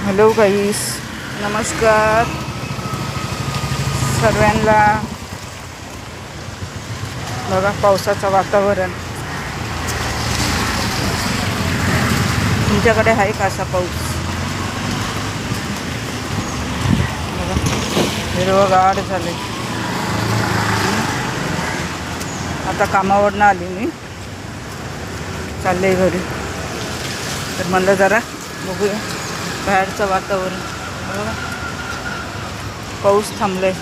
Hello गाईस, नमस्कार सर्वांना. बघा पावसाचं वातावरण. तुमच्याकडे आहे का असा पाऊस? बघा हिरवंगार झाले. आता कामावरनं आली मी, चालले घरी. तर म्हणलं जरा बघूया बाहेरचं वातावरण. बघा पाऊस थांबलाय.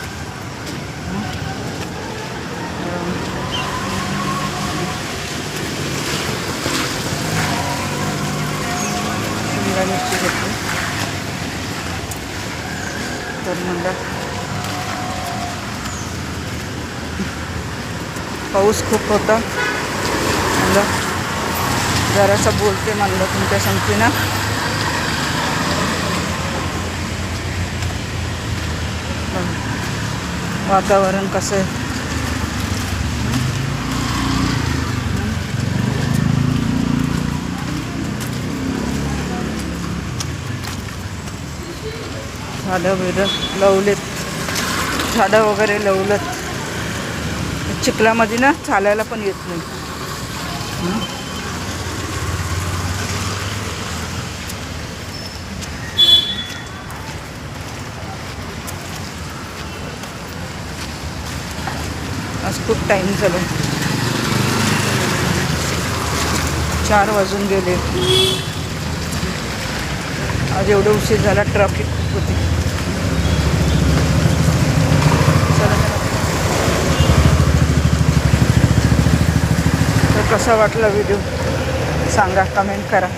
शिमला मिरची घेतली. तर म्हणलं पाऊस खूप होता, म्हणलं जरासं बोलते म्हणलं तुमच्या संगतीनं. वातावरण कसं आहे. झाडं बिडं लावलेत, झाडं वगैरे लावलेत. चिखलामध्ये ना चालायला पण येत नाही. आज खूप टाईम झाला, 4 वाजून गेले. आज एवढं उशीर झाला, ट्रॅफिक खूप होती. तर कसा वाटला व्हिडिओ सांगा, कमेंट करा.